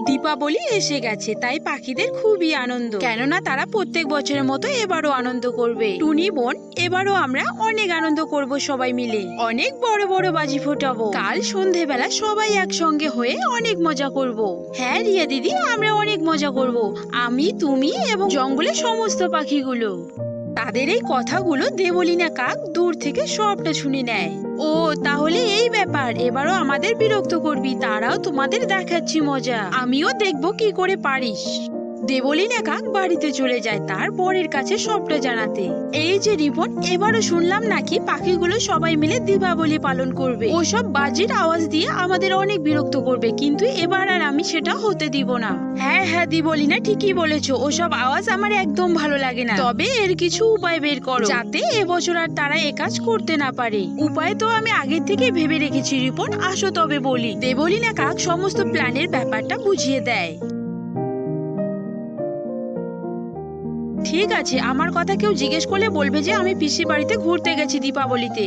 দীপাবলি এসে গেছে, তাই পাখিদের খুবই আনন্দ, কেননা তারা প্রত্যেক বছরের মতো এবারও আনন্দ করবে। টুনি বোন, এবারও আমরা অনেক আনন্দ করব, সবাই মিলে অনেক বড় বড় বাজি ফোটাবো। কাল সন্ধেবেলা সবাই একসঙ্গে হয়ে অনেক মজা করব। হ্যাঁ রিয়া দিদি, আমরা অনেক মজা করব, আমি, তুমি এবং জঙ্গলের সমস্ত পাখিগুলো। তাদের এই কথাগুলো দেবলীনা কাক দূর থেকে সবটা শুনে নেয়। ও তাহলে এই ব্যাপার, এবারও আমাদের বিরক্ত করবি, তারাও তোমাদের দেখাচ্ছি মজা, আমিও দেখবো কি করে পারিস। দেবলীনা কাক বাড়িতে চলে যায় তার বরের কাছে সবটা জানাতে। এই যে রিপন, এবারও শুনলাম নাকি পাখিগুলো সবাই মিলে দীপাবলি পালন করবে। ওসব বাজির আওয়াজ দিয়ে আমাদের অনেক বিরক্ত করবে, কিন্তু এবার আর আমি সেটা হতে দিব না। হ্যাঁ হ্যাঁ দেবলীনা, ঠিকই বলেছো, ওসব আওয়াজ আমার একদম ভালো লাগে না। তবে এর কিছু উপায় বের করো, যাতে এবছর আর তারা এ কাজ করতে না পারে। উপায় তো আমি আগে থেকে ভেবে রেখেছি রিপন, আসো তবে বলি। দেবলীনা কাক সমস্ত প্ল্যানের ব্যাপারটা বুঝিয়ে দেয়। ঠিক আছে, আমার কথা কেউ জিজ্ঞেস করলে বলবে যে আমি পিসির বাড়িতে ঘুরতে গেছি দীপাবলিতে।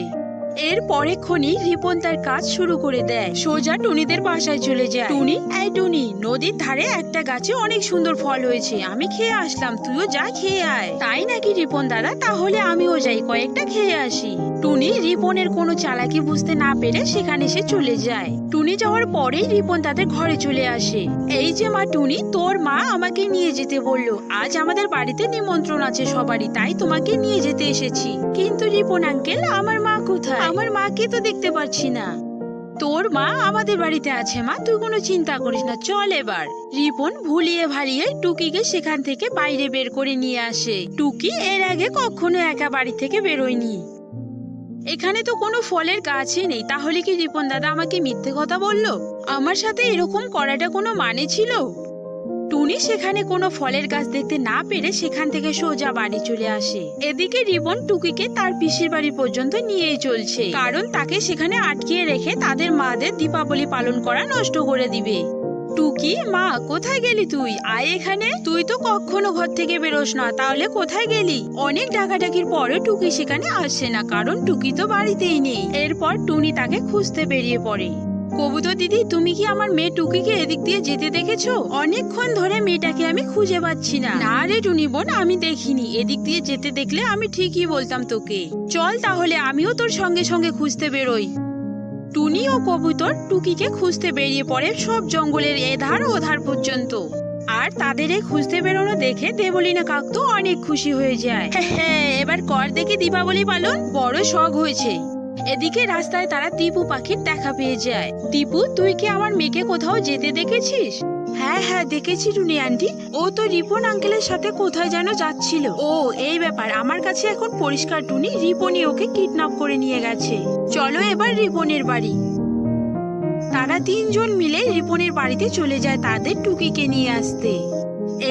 এর পরেক্ষণই রিপন তার কাজ শুরু করে দেয়, সোজা টুনিদের বাসায় চলে যায়। টুনি, এই টুনি, নদীর ধারে একটা গাছে অনেক সুন্দর ফল হয়েছে, আমি খেয়ে আসলাম, তুইও যা খেয়ে আয়। তাই নাকি রিপন দাদা, তাহলে আমিও যাই, কয়েকটা খেয়ে আসি। টুনি রিপনের কোনো চালাকি বুঝতে না পেরে সেখানে সে চলে যায়। টুনি যাওয়ার পরেই রিপন তাদের ঘরে চলে আসে। এই যে মা টুনি, তোর মা আমাকে নিয়ে যেতে বললো, আজ আমাদের বাড়িতে নিমন্ত্রণ আছে সবারই, তাই তোমাকে নিয়ে যেতে এসেছি। কিন্তু রিপন আঙ্কেল, আমার মা কোথায়? আমার মাকে তো দেখতে পাচ্ছি না। তোর মা আমাদের বাড়িতে আছে মা, তুই কোনো চিন্তা করিস না, চল এবার। রিপন ভুলিয়ে ভালিয়ে টুকিকে সেখান থেকে বাইরে বের করে নিয়ে আসে। টুকি এর আগে কখনো একা বাড়ি থেকে বেরোয়নি। এখানে তো কোনো ফলের গাছই নেই, তাহলে কি রিপন দাদা আমাকে মিথ্যে কথা বললো? আমার সাথে এরকম করাটা কোনো মানে ছিল? টুনি সেখানে কোনো ফলের গাছ দেখতে না পেরে সেখান থেকে সোজা বাড়ি চলে আসে। এদিকে রিপন টুকিকে তার পিসির বাড়ি পর্যন্ত নিয়েই চলছে, কারণ তাকে সেখানে আটকিয়ে রেখে তাদের মাদের দীপাবলি পালন করা নষ্ট করে দিবে। টুকি, মা কোথায় গেলি তুই? আয় এখানে। তুই তো কখনো ঘর থেকে বেরোস না, তাহলে কোথায় গেলি? অনেক ডাকাডাকির পরে টুকি সেখানে আসে না, কারণ টুকি তো বাড়িতেই নেই। এরপর টুনি তাকে খুঁজতে বেরিয়ে পড়ে। কবুতর দিদি, তুমি কি আমার মেয়ে টুকিকে এদিক দিয়ে যেতে দেখেছো? অনেকক্ষণ ধরে মেয়েটাকে আমি খুঁজে পাচ্ছি না। না রে টুনি বোন, আমি দেখিনি, এদিক দিয়ে যেতে দেখলে আমি ঠিকই বলতাম তোকে। চল তাহলে আমিও তোর সঙ্গে সঙ্গে খুঁজতে বেরোই। টুনি ও কবুতর টুকিকে খুঁজতে বেরিয়ে পড়ে সব জঙ্গলের এধার ওধার পর্যন্ত। আর তাদের এই খুঁজতে বেরোনো দেখে দেবলীনা কাক তো অনেক খুশি হয়ে যায়। হ্যাঁ, এবার কর দেখে দীপাবলি পালন, বড় শখ হয়েছে। এদিকে রাস্তায় তারা টিপু পাখির দেখা পেয়ে যায়। টিপু, তুই কি আমার মেয়েকে কোথাও যেতে দেখেছিস? হ্যাঁ হ্যাঁ দেখেছি টুনি আন্টি, ও তো রিপন আঙ্কেলের সাথে কোথায় যেন যাচ্ছিল। ও এই ব্যাপার, আমার কাছে এখন পরিষ্কার টুনি, রিপনই ওকে কিডন্যাপ করে নিয়ে গেছে। চলো এবার রিপনের বাড়ি। তারা তিনজন মিলে রিপনের বাড়িতে চলে যায় তাদের টুকিকে নিয়ে আসতে।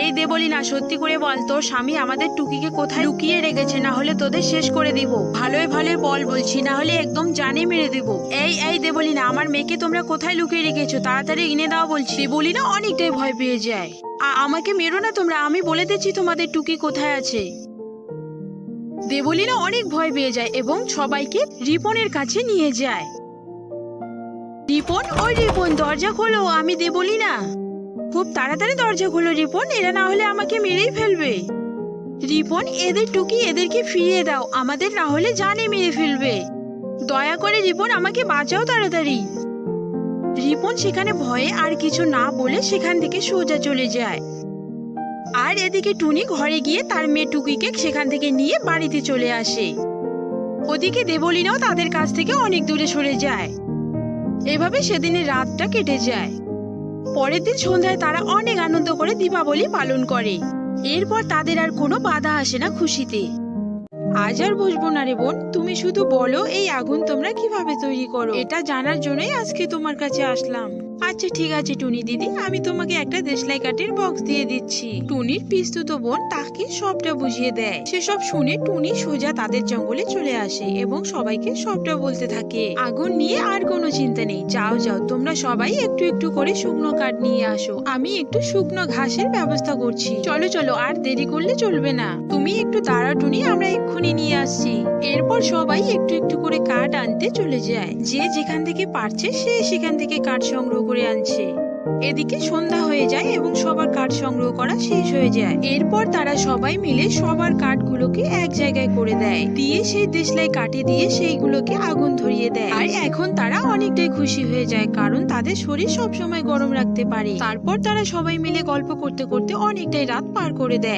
এই দেবলীনা, সত্যি করে বল, তোর স্বামী আমাদের টুকিকে কোথায় লুকিয়ে রেখেছে, না হলে তোদের শেষ করে দিব। ভালোই ভালোই বল বলছি, না হলে একদম জানে মেরে দিব। এই দেবলীনা, আমার মেয়েকে তোমরা কোথায় লুকিয়ে রেখেছো, তাড়াতাড়ি এনে দাও বলছি। দেবলীনা অনেকটাই ভয় পেয়ে যায়। আমাকে মেরো না তোমরা, আমি বলে দিচ্ছি তোমাদের টুকি কোথায় আছে। দেবলীনা অনেক ভয় পেয়ে যায় এবং সবাইকে রিপনের কাছে নিয়ে যায়। রিপন, ওই রিপন, দরজা খোলো, আমি দেবলীনা। খুব তাড়াতাড়ি দরজা খোলো রিপন, এরা না হলে আমাকে মেরেই ফেলবে। রিপন, এদের টুকি এদেরকে ফিরিয়ে দাও, আমাদের না হলে জানে মেরে ফেলবে। দয়া করে রিপন, আমাকে বাঁচাও তাড়াতাড়ি। রিপন সেখানে ভয়ে আর কিছু না বলে সেখান থেকে সোজা চলে যায়। আর এদিকে টুনি ঘরে গিয়ে তার মেয়ে টুকিকে সেখান থেকে নিয়ে বাড়িতে চলে আসে। ওদিকে দেবলীনাও তাদের কাছ থেকে অনেক দূরে সরে যায়। এভাবে সেদিনের রাতটা কেটে যায়। পরের দিন সন্ধ্যায় তারা অনেক আনন্দ করে দীপাবলি পালন করে। এরপর তাদের আর কোনো বাধা আসে না খুশিতে। আজ আর বসবো না রে বোন, তুমি শুধু বলো এই আগুন তোমরা কিভাবে তৈরি করো, এটা জানার জন্যই আজকে তোমার কাছে আসলাম। আচ্ছা ঠিক আছে টুনি দিদি, আমি তোমাকে একটা দেশলাই কাঠের বক্স দিয়ে দিচ্ছি। টুনির পিস্তুত বোন তাকে সবটা বুঝিয়ে দেয়। সেসব শুনে টুনি সোজা তাদের জঙ্গলে চলে আসে এবং সবাইকে সবটা বলতে থাকে। আগুন নিয়ে আর কোনো চিন্তা নেই, যাও যাও তোমরা সবাই একটু একটু করে শুকনো কাঠ নিয়ে আসো, আমি একটু শুকনো ঘাসের ব্যবস্থা করছি। চলো চলো, আর দেরি করলে চলবে না। তুমি একটু দাঁড়াও টুনি, আমরা এক্ষুনি নিয়ে আসছি। এরপর সবাই একটু একটু করে কাঠ আনতে চলে যায়। যে যেখান থেকে পারছে সে সেখান থেকে কাঠ সংগ্রহ করে আনছে। এদিকে সন্ধ্যা হয়ে যায় এবং সবার কাঠ সংগ্রহ করা শেষ হয়ে যায়। এরপর তারা সবাই মিলে সবার কাঠগুলোকে এক জায়গায় করে দেয়, দিয়ে সেই দেশলাই কাঠে দিয়ে সেইগুলোকে আগুন ধরিয়ে দেয়। আর এখন তারা অনেকটাই খুশি হয়ে যায়, কারণ তাদের শরীর সবসময় গরম রাখতে পারে। তারপর তারা সবাই মিলে গল্প করতে করতে অনেকটাই রাত পার করে দেয়।